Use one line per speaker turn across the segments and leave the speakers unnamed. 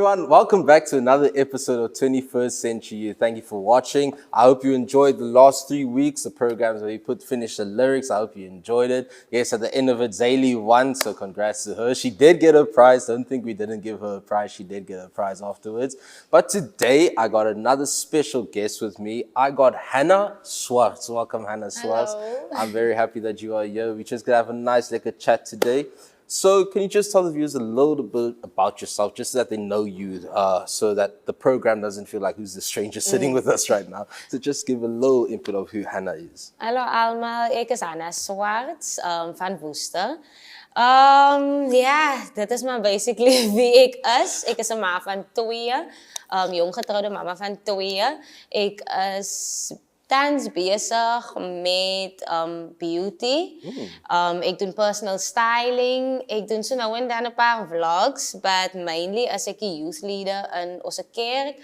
everyone. Welcome back to another episode of 21st Century Youth. Thank you for watching. I hope you enjoyed the last 3 weeks, the programs where we finished the lyrics. I hope you enjoyed it. Yes, at the end of it, Zaylee won, so congrats to her. She did get a prize. Don't think we didn't give her a prize. She did get a prize afterwards. But today, I got another special guest with me. I got Hannah Swartz. Welcome, Hannah Swartz.
Hello.
I'm very happy that you are here. We're just going to have a nice little chat today. So can you just tell the viewers a little bit about yourself, just so that they know you, so that the program doesn't feel like who's the stranger sitting with us right now. So just give a little input of who Hannah is.
Hallo allemaal, ik is Hannah Swartz van Woester. Dit is maar basically wie ik is. Ik is een ma van 2, jonggetrouwde mama van 2. Ik is tans bezig met beauty. Ik doe personal styling. Ik doe zo nou en dan een paar vlogs, but mainly as ek 'n youth leader in onze kerk.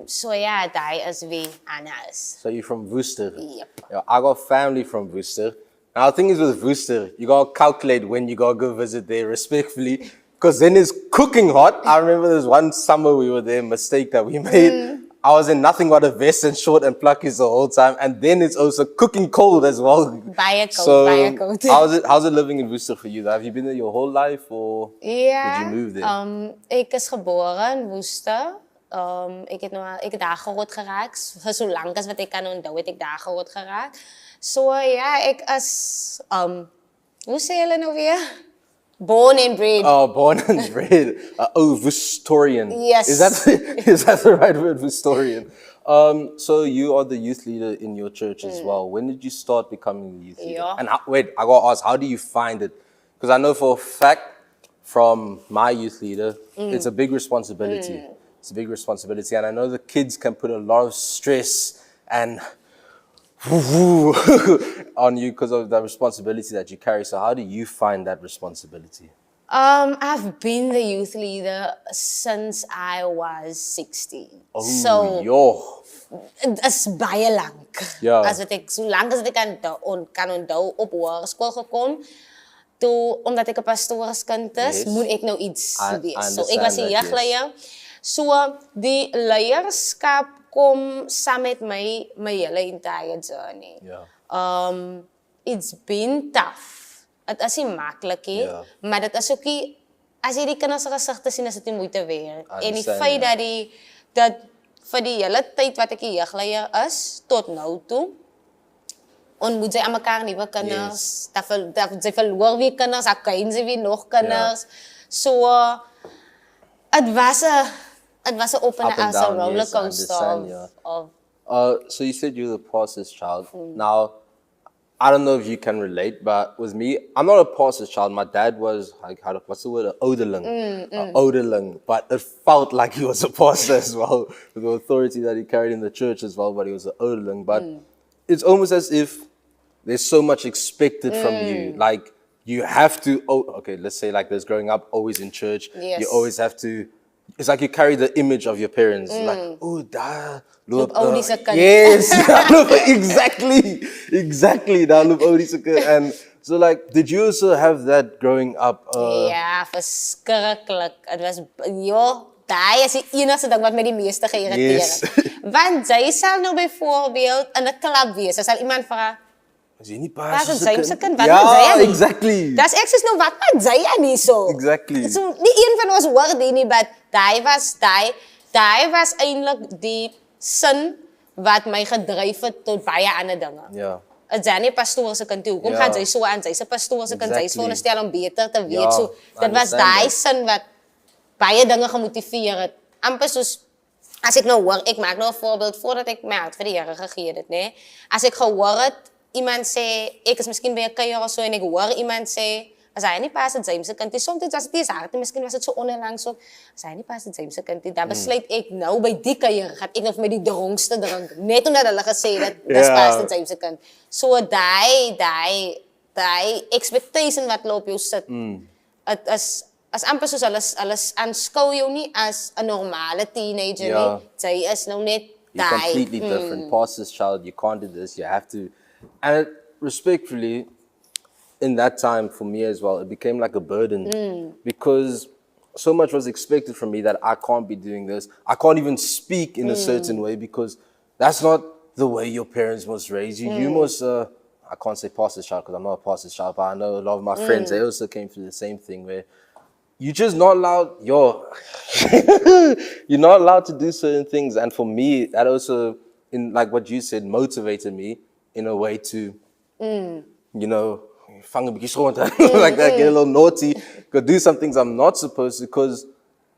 So ja, dat is wie Anna is.
So you're from Woester?
Yep.
Yeah, I got family from Woester. Now the thing is with Woester, you gotta calculate when you gotta go visit there respectfully, because then it's cooking hot. I remember there's one summer we were there, mistake that we made. I was in nothing but a vest and short and pluckies the whole time, and then it's also cooking cold as well.
Baie cold.
How's it living in Woester for you? Have you been there your whole life, or did you move there?
Ik is geboren in Woester. Ik het daar groot geraakt. Zolang als wat ik kan onthouden, het ik daar groot geraakt. So ja, ik is, hoe zeg je nou weer? Born and bred.
Oh, born and bred. Woestorian.
Yes.
Is that the right word, Woestorian? So you are the youth leader in your church as well. When did you start becoming the youth leader?
Yeah.
And wait, I gotta ask, how do you find it? Because I know for a fact from my youth leader, it's a big responsibility. It's a big responsibility, and I know the kids can put a lot of stress and on you because of the responsibility that you carry. So how do you find that responsibility?
I've been the youth leader since I was 16. Het is baie lang.
Ja.
As wat ek so lank as ek kan onthou op hoërskool gekom. Omdat ek 'n pastoorskind is, moet ek nou iets wees. So ek was 'n jeugleier. So die leierskap kom saam met my hele entire journey.
Yeah.
It's been tough. Het is nie maklik nie, maar dit is ook nie, as jy die kinders se gesigte sien, is dit nie moeite werd. En die feit dat vir die hele tyd wat ek die jeugleier is, tot nou toe, ontmoet sy aan mekaar nuwe kinders, dat sy verloor weer kinders, dan ken sy weer nog kinders. So, het was a up and down, roller coaster of
so you said you're the pastor's child. Now, I don't know if you can relate, but with me, I'm not a pastor's child. My dad was, what's the word? An ouderling. An ouderling. But it felt like he was a pastor as well, with the authority that he carried in the church as well, but he was an ouderling. But it's almost as if there's so much expected from you. Like, you have to, let's say like this, growing up always in church, you always have to, it's like you carry the image of your parents. Like, loop yes, exactly. And so, like, did you also have that growing up?
Ja, verschrikkelijk. Het was, daar is die enigste ding wat my die meeste geïrriteerd het. Want jy sal nou bijvoorbeeld in 'n klub wees. Er sal iemand vra,
is jy nie
pas is James se kind? Wat
ja,
doen sy?
Exactly.
Das ek sê nou wat maak sy aan nie so?
Exactly.
So nie een van ons hoor dit nie, but daai was eintlik die sin wat my gedryf het tot baie ander dinge.
Ja.
Is jy nie pastoor se kind toe? Hoekom gaan sy so aan? Sy se pastoor se kind, sy is veronderstel om beter te weet. So dit was daai sin wat baie dinge gemotiveer het. Amper soos as ek nou hoor, ek maak nou 'n voorbeeld voordat ek my hart vir die Here gegee het, né? As ek gehoor het iemand sê, ek is miskien by 'n kuier of so en ek hoor iemand sê, as hy nie pas het James se kind, soms was dit nie sy hart, miskien was dit so onlangs ook, as hy nie pas het James se kind, dan besluit ek nou by die kuier, gaan ek nou vir my die dronkste drink, net omdat hulle gesê dat dis pas het James se kind. So die expectation wat loop jou sit, het is as amper soos hulle aanskou jou nie as 'n normale teenager nie, sy is nou net
You're completely different. Pastor's child, you can't do this, you have to. And respectfully, in that time for me as well, it became like a burden because so much was expected from me that I can't be doing this. I can't even speak in a certain way because that's not the way your parents must raise you. You must, I can't say pastor's child because I'm not a pastor's child, but I know a lot of my friends, they also came through the same thing where you're just not allowed, you're not allowed to do certain things. And for me, that also, in like what you said, motivated me in a way to, you know, like that, get a little naughty, go do some things I'm not supposed to, because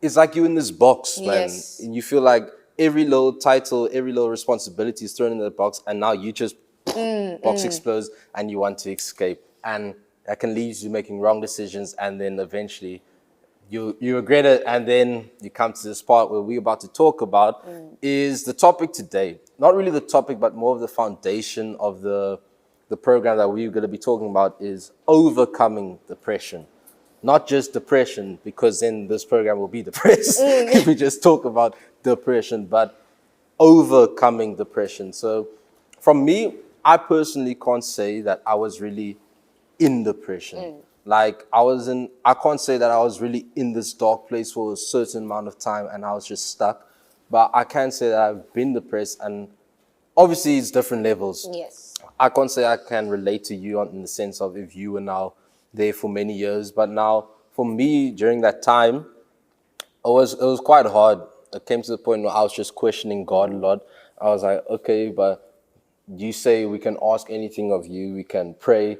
it's like you're in this box, man.
Yes.
And you feel like every little title, every little responsibility is thrown in the box, and now you just, box explodes and you want to escape. And that can lead you to making wrong decisions, and then eventually you regret it, and then you come to this part where we're about to talk about is the topic today. Not really the topic, but more of the foundation of the program that we're going to be talking about is overcoming depression. Not just depression, because then this program will be depressed if we just talk about depression, but overcoming depression. So from me, I personally can't say that I was really in depression. Like I can't say that I was really in this dark place for a certain amount of time and I was just stuck. But I can say that I've been depressed, and obviously it's different levels.
Yes.
I can't say I can relate to you in the sense of if you were now there for many years. But now, for me, during that time, it was quite hard. It came to the point where I was just questioning God a lot. I was like, okay, but you say we can ask anything of you, we can pray,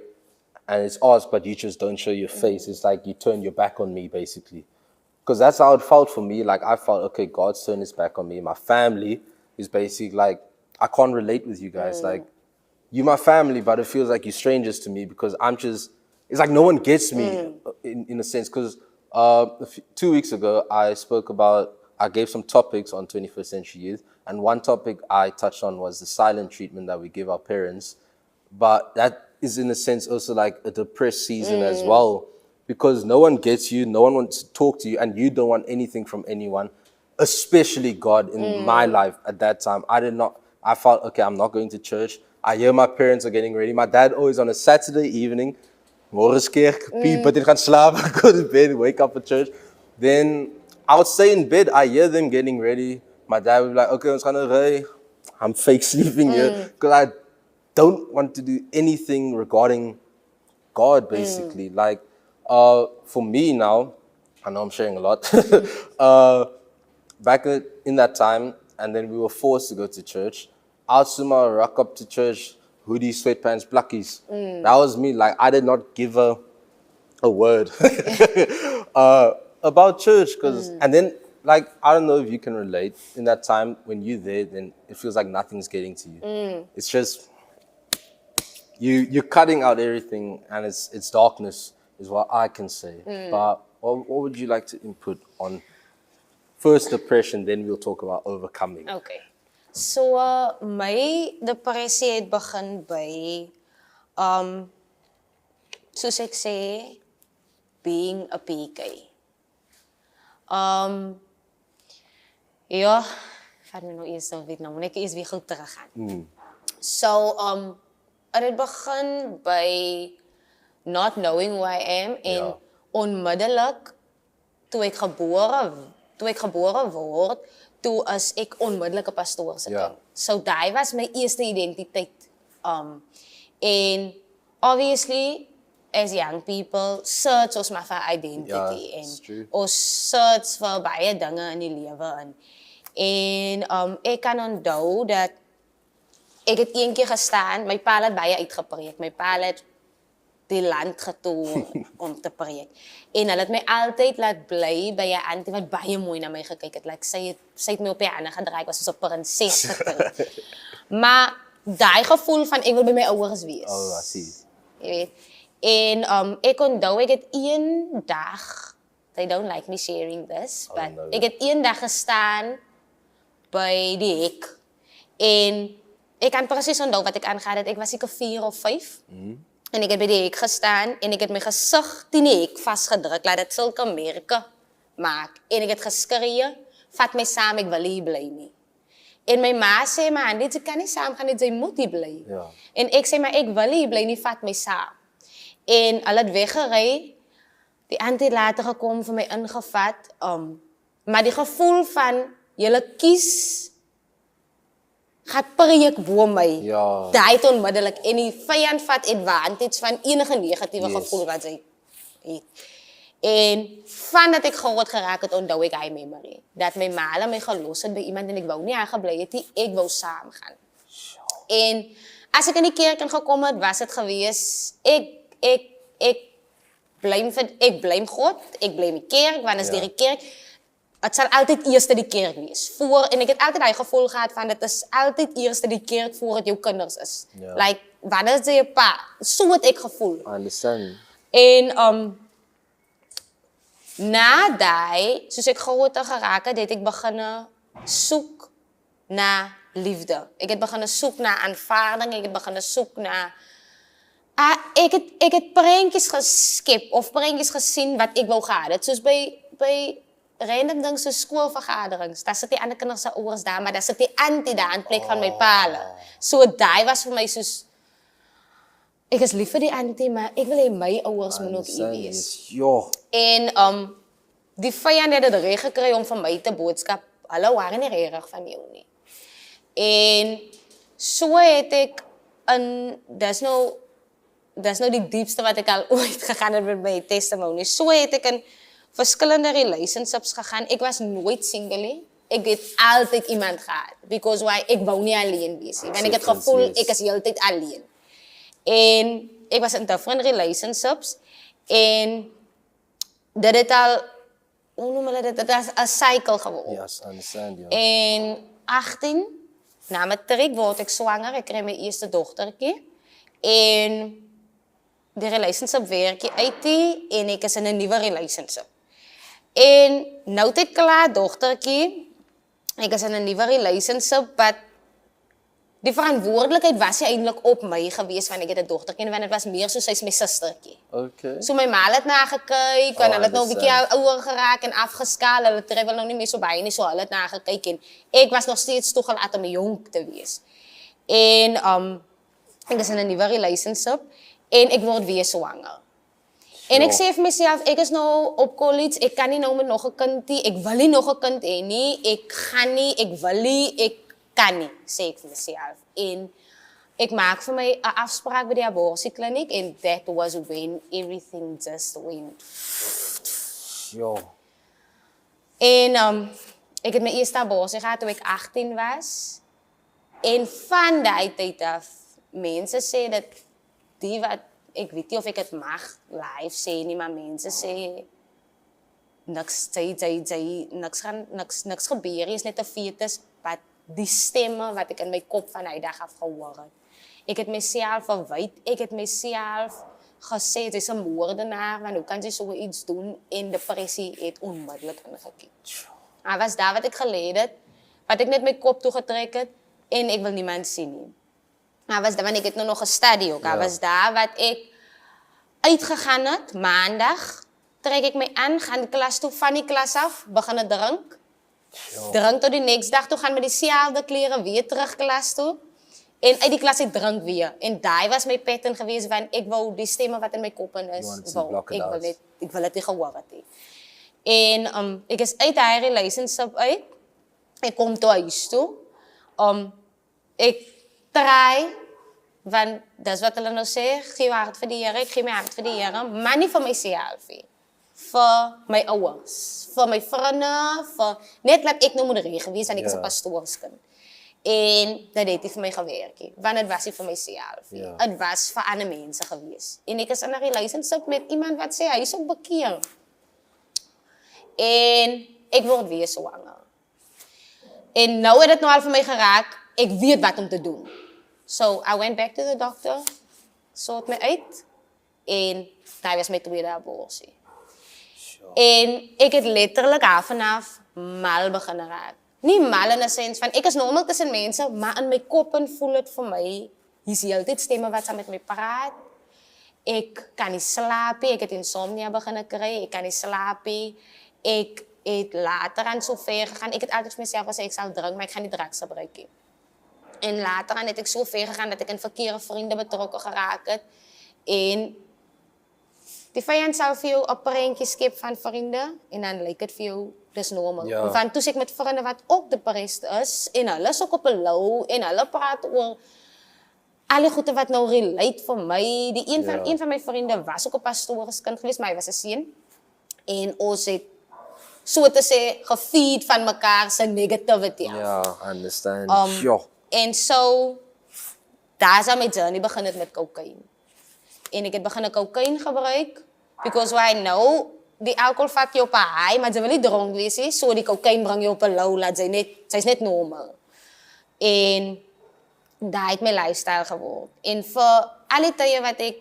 and it's asked, but you just don't show your face. It's like you turn your back on me, basically. Because that's how it felt for me. Like, I felt, okay, God's turned his back on me. My family is basically like, I can't relate with you guys. Like, you're my family, but it feels like you're strangers to me because it's like no one gets me in a sense. Because 2 weeks ago, I gave some topics on 21st Century Youth. And one topic I touched on was the silent treatment that we give our parents. But that is in a sense also like a depressed season as well. Because no one gets you, no one wants to talk to you, and you don't want anything from anyone, especially God in my life at that time. I felt, okay, I'm not going to church. I hear my parents are getting ready. My dad always on a Saturday evening, morgens kerk, but gaan slapen, go to bed, wake up for church. Then I would stay in bed, I hear them getting ready. My dad would be like, okay, ons gaan ry. I'm fake sleeping here because I don't want to do anything regarding God, basically. Like, for me now, I know I'm sharing a lot. Back in that time, and then we were forced to go to church. I'd somehow rock up to church, hoodie, sweatpants, blackies. That was me. Like, I did not give a word about church. And then, like, I don't know if you can relate. In that time, when you're there, then it feels like nothing's getting to you. It's just, you're cutting out everything, and it's darkness, is what I can say. But what would you like to input on first depression, then we'll talk about overcoming?
Okay. So, my depressie het begin by, soos ek sê, being a PK. Ja, vat my nou eers so weet nou, moet ek eers weer gou teruggaan. So, het het begin by not knowing who I am, en onmiddellik toe ek gebore word, toe is ek onmiddellik 'n pastoor se kind. So daai was my eerste identiteit. And obviously, as young people, search ons maar vir identity en ons search vir baie dinge in die lewe in. En ek kan onthou dat ek het eendag gestaan, my pa het baie uitgepreek. My pa het die land getoer om te preek. En hulle het my altyd laat bly by 'n auntie wat baie mooi na my gekyk het. Like, sy het my op die hande gedraai, ek was soos 'n prinses getrek. Maar daai gevoel van ek wil by my ouers wees.
Oh, I see.
Jy weet. En ek onthou, ek het een dag, they don't like me sharing this, but ek het een dag gestaan by die hek. En ek kan presies onthou wat ek aangaan het. Ek was seker 4 of 5. En ek het by die hek gestaan en ek het my gesig teen die hek vasgedruk, laat dit sulke merke maak. En ek het geskree, vat my saam, ek wil hier bly nie. En my ma sê, maar dit kan nie saam gaan, jy moet hier bly. En ek sê, maar ek wil hier bly nie, vat my saam. En hulle het weggery, die auntie later gekom vir my ingevat. Maar die gevoel van, julle kies, gaat preek bo my.
Ja.
Daai het onmiddellik. En die vyand vat advantage van enige negatiewe gevoel wat sy het. En vandat ek groot geraak het, onthou ek hy memory. Dat my ma my gelos het by iemand en ek wou nie haar gebly het nie, ek wou saam gaan. En as ek in die kerk ingekom het, was het gewees, ek blame God, ek blame die kerk, want as die kerk, het sal altyd eers die kerk wees. En ek het altyd die gevoel gehad van, dit is altyd eers die kerk voor het jou kinders is. Like, wanneer is jy pa? So het ek gevoel.
I understand.
En na die, soos ek groter geraak het, het ek begin soek na liefde. Ek het begin soek na aanvaarding, ek het begin soek na... Ek het prentjies geskep, of prentjies gesien wat ek wou gehad het. Soos by random ding, soos skoolvergaderings, daar sit die ander kinders se ouers daar, maar daar sit die auntie daar in plek van my paal. So die was vir my soos... Ek is lief vir die auntie, maar ek wil hê my ouers moet ook hier wees. En die vyand het dit reg gekry om vir my te boodskap, hulle waren nie reg van jou nie. En so het ek dis nou die diepste wat ek al ooit gegaan het met my testimony. So het ek in verskillende relationships gegaan. Ek was nooit single. Ek het altyd iemand gehad. Because why? Ek wou nie alleen wees nie. Want ek het gevoel, ek is heeltyd alleen. En ek was in different relationships. En dit het al, hoe noem hulle dit? Dit is 'n cycle geword.
Yes, I understand, ja.
En 18, na matriek word ek swanger. Ek kry my eerste dogtertjie. En die relationship werk uit en ek is in 'n nuwe relationship. En nou het ek klaar dogtertjie. Ek is in 'n nuwe relationship, but die verantwoordelikheid was nie eintlik op my gewees want ek het 'n dogtertjie, want dit was meer soos sy's my sustertjie.
Okay.
So my ma het na gekyk, en hulle het nou 'n bietjie ouer geraak en afgeskaal. Hulle travel nou nie meer so baie nie, so hulle het na gekyk en ek was nog steeds toegelaat om jonk te wees. En ek is in 'n nuwe relationship en ek word weer swanger. En ek sê vir myself, ek is nou op college, ek kan nie nou met nog 'n kind hê, ek wil nie nog 'n kind hê nie, ek gaan nie, ek wil nie, ek kan nie, sê ek vir myself. En ek maak vir my 'n afspraak by die abortiekliniek en that was when everything just went. En ek het my eerste abortus gehad toe ek 18 was. En van die tyd af, mense sê dat die wat, ek weet nie of ek het mag live sê nie, maar mense sê niks gebeur, is net 'n fetus, wat die stemme wat ek in my kop van die dag af gehoor het. Ek het myself verwyd, ek het myself gesê, sy is 'n moordenaar, want hoe kan sy so iets doen, en depressie het onmiddellik ingekiek. Hij was daar wat ik geleerd het, wat ik net mijn kop toegetrek het, en ik wil niemand zien nie. Hij was daar, want ik het nog een studie ook. Hij was daar wat ik uitgegaan het, maandag, trek ik mij aan, ga de klas toe, van die klas af, beginnen drank. Drank tot die next dag toe, gaan met diezelfde kleren weer terug klas toe. En uit die klas ik drank weer. En daar was mijn pattern geweest, want ik wou die stemmen wat in mijn kop is, ik wil het niet gehoord het. En ik is uit die relationship uit. Ik kom toe huis toe. Ik draai, want dat is wat hulle nou sê, gee je hart vir die Here, ik geef mijn hart vir die Here, maar niet voor myself. Voor mijn ouers, voor mijn vrienden, voor... Net laat ik nou moet regen wees, en ik is een pastoorskind. En dat heeft voor mij gewerkt, want het was niet voor mijzelf. Het was voor andere mensen geweest. En ik is in een relationship met iemand wat zei, hij is ook bekeerd. En ik word weer zwanger. En nou heeft het nou al voor mij geraakt, ik weet wat om te doen. So I went back to the doctor, zocht me uit. En dat was mijn tweede abortie. En ik heb letterlijk af en af mal beginnen raken. Niet mal in de zin van, ik is normaal tussen mensen, maar in mijn kop voel het voor mij. Je ziet altijd stemmen wat ze met mij praat. Ik kan niet slapen, ik heb insomnia beginnen krijgen, ik kan niet slapen. Ik heb later aan zo ver gegaan. Ik heb altijd mezelf gezegd, ik zal drank, maar ik ga niet drugs gebruiken. En later aan heb ik zo ver gegaan dat ik in verkeerde vrienden betrokken geraakt. En Die vyand sal vir jou 'n prentjie skep van vriende en dan lyk dit vir jou dis normaal.
Ja.
Want toe ek met vriende wat ook depressed is en hulle is ook op 'n low en hulle praat oor al die goede wat nou relate vir my. Die een van my vriende was ook 'n pastoorskind geweest, maar hy was 'n seun. En ons het so te sê gefeed van mekaar se negativity af.
Yeah, I understand.
En so daar's my journey begin het met cocaine. En ek het begin cocaine gebruik because I know die alcohol vat jou op 'n high, maar jy wil nie dronk wees nie, so die cocaine bring jou op 'n low, laat sy's net normaal. En daai het my lifestyle geword. En vir al die tye wat ek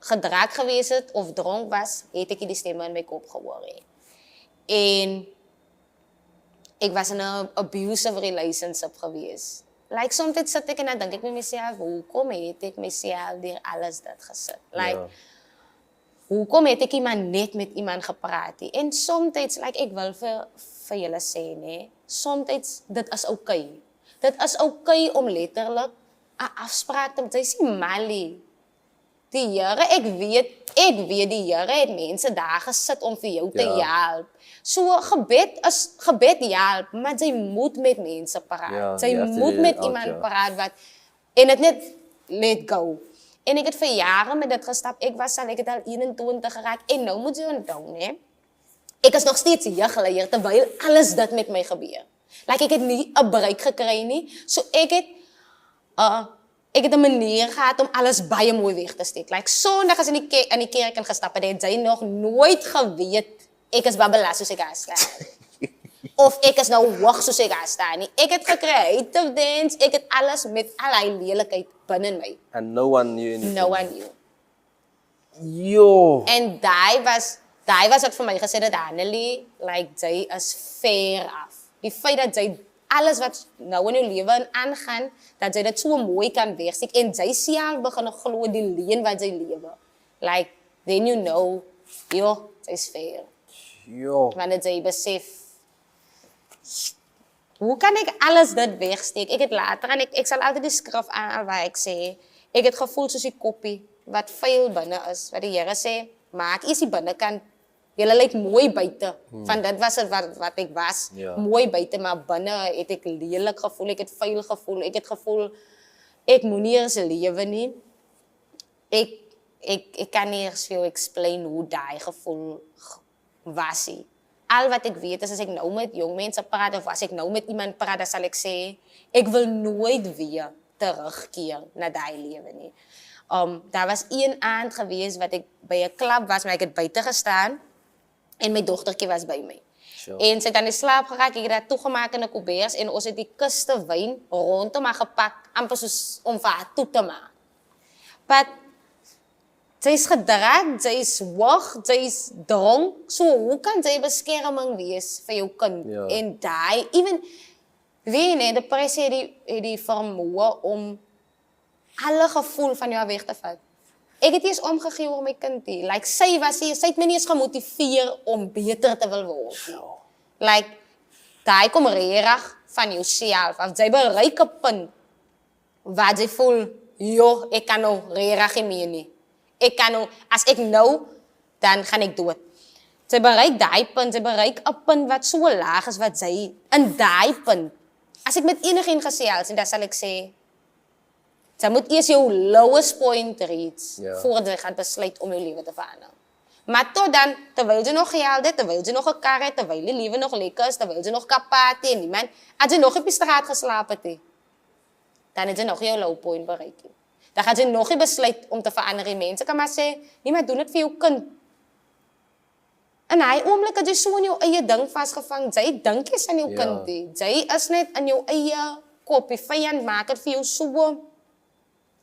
gedrak gewees het of dronk was, het ek die stemme in my kop gehoor. En ek was in 'n abusive relationship gewees. Like soms sit ek en dan dink ek met myself, hoekom het ek myself deur alles dit gesit? Like hoekom het ek net met iemand gepraat? En soms like ek wil vir julle sê, nee, soms dit is okay. Dit is okay om letterlik 'n afspraak te doen. Jy sê Mali. Die Here, ek weet die Here het mense daar gesit om vir jou te help. So gebed help, maar jy moet met mense praat. Jy moet met iemand praat wat en dit net let go. En ek het vir jare met dit gestap. Ek het al 21 geraak en nou moet jy onthou, né? Ek is nog steeds jeugleier terwyl alles dit met my gebeur. Like ek het nie 'n break gekry nie. So ek het 'n manier gehad om alles baie mooi weg te steek. Like Sondag as in die kerk ingestap het jy nog nooit geweet ek is babbela soos ek daar staan. Of ek is nou hoog soos ek daar staan nie. Ek het creative dance, ek het alles met al die lelikheid binne my.
And no one knew anything.
No one knew.
Yo.
En daai was wat vir my gesê het, Annelie, like jy is ver af. Die feit dat jy alles wat nou in jou lewe aangaan, dat jy dit so mooi kan wegsteek en jy self begin glo die leuen wat jy lewe. Like then you know, jy's fair. Wanneer jy besef, hoe kan ek alles dit wegsteek? Ek het later en ek sal altyd die skrif aan waar ek sê, ek het gevoel soos die koppie wat vuil binne is, wat die Here sê, maak eers die binnekant. Julle lyk mooi buite. Van dit was het wat ek was. Mooi buite, maar binne het ek lelik gevoel, ek het vuil gevoel, ek het gevoel ek moenie eens lewe nie. Ek kan nie eens vir jou explain hoe daai gevoel was nie. Al wat ek weet is as ek nou met jong mense praat of as ek nou met iemand praat, dan sal ek sê ek wil nooit weer terugkeer na daai lewe nie. Daar was een aand gewees wat ek by 'n klub was, maar ek het buite gestaan. En my dogtertjie was by my. En sy het aan die slaap geraak, ek het haar toegemaak in 'n koebers en ons het die kiste wyn rondom haar gepak, amper soos om vir haar toe te maak. But sy's gedrak, sy's hoog, sy's dronk, so hoe kan sy beskerming wees vir jou kind? En daai, even, weet jy, depressie het die vermoë om alle gevoel van jou weg te vat. Ek het eers omgegee oor my kind nie. Like sy het my nie eens gemotiveer om beter te wil word nie. Like daai kom regtig van jouself. As jy bereik 'n punt waar jy voel, ek kan nou regtig nie meer nie. Ek kan nou, as ek nou, dan gaan ek dood. Sy bereik daai punt, sy bereik 'n punt wat so laag is wat sy in daai punt. As ek met enigiemand gesels en dan sal ek sê, jy moet eers jou lowest point reach voordat jy gaan besluit om jou lewe te verander. Maar tot dan, terwyl jy nog geld het, terwyl jy nog 'n kar het, terwyl die lewe nog lekker is, terwyl jy nog kapaat het en niemand, as jy nog op die straat geslaap het, dan het jy nog jou low point bereik. Dan gaan jy nog nie besluit om te verander. Mense kan maar sê, nee, maar doen dit vir jou kind. En hy oomblik het jy so in jou eie ding vasgevang, jy dink jy's aan jou kind nie. Jy is net in jou eie kop, die vyand maak dit vir jou so.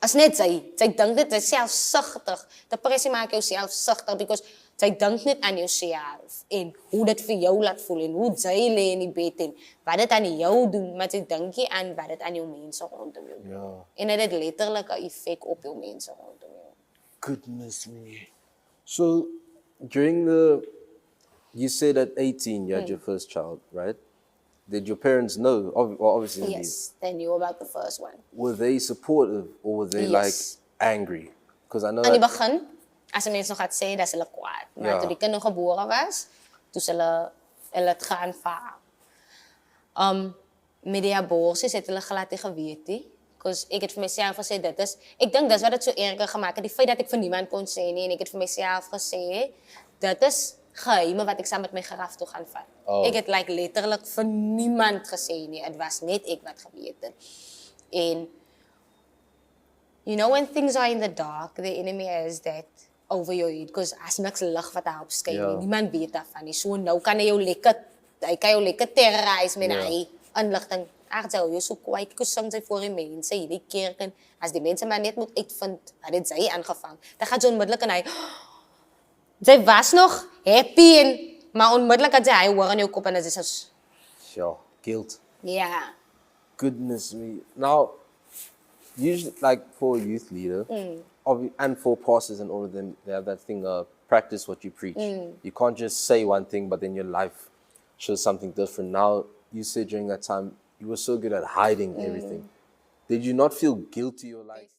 As net sy dink dit, is selfsugtig. Depressie maak jou selfsugtig, because sy dink net aan jouself en hoe dit vir jou laat voel en hoe jy lê in die bed en wat dit aan jou doen, maar jy dink nie aan wat dit aan jou mense rondom jou doen. En dit het letterlik 'n effek op jou mense rondom jou.
Goodness me. So, you said at 18 you had your first child, right? Did your parents know? Obviously.
Yes, they knew about the first one.
Were they supportive or were they like angry? Because I know
Aan die begin, as 'n mens nog gaat sê, dat is hulle kwaad. Maar
Ja.
toe die kind nog gebore was, toe is hulle het geaanvaar. Met die abortus het hulle glad nie geweet nie. Because ek het vir myself gesê, ek dink dis wat dit so erger gemaak het, die feit dat ek vir niemand kon sê nie, en ek het vir myself gesê, dit is geheime wat ek saam met my graf toe gaan vat.
Oh.
Ek het letterlik vir niemand gesê nie, het was net ek wat geweet het. En you know, when things are in the dark, the enemy has that over your head, because as niks lig wat daarop skyn,
Ja.
niemand weet daarvan nie. So nou kan hy kan jou lekker terrorise met hy inligting. Ag, jy is so kwyt, kusing sy voor die mense, hierdie kerk, en as die mense maar net moet uitvind, wat het sy aangevang, dan gaan sy onmiddellik en sy was nog happy, maar onmiddellik het hy hoor in jou kop en dit is so,
Sure. Guilt.
ja.
Goodness me. Now, usually, like for a youth leader, and for pastors and all of them, they have that thing, practice what you preach. You can't just say one thing, but then your life shows something different. Now, you said during that time, you were so good at hiding everything. Did you not feel guilty or like...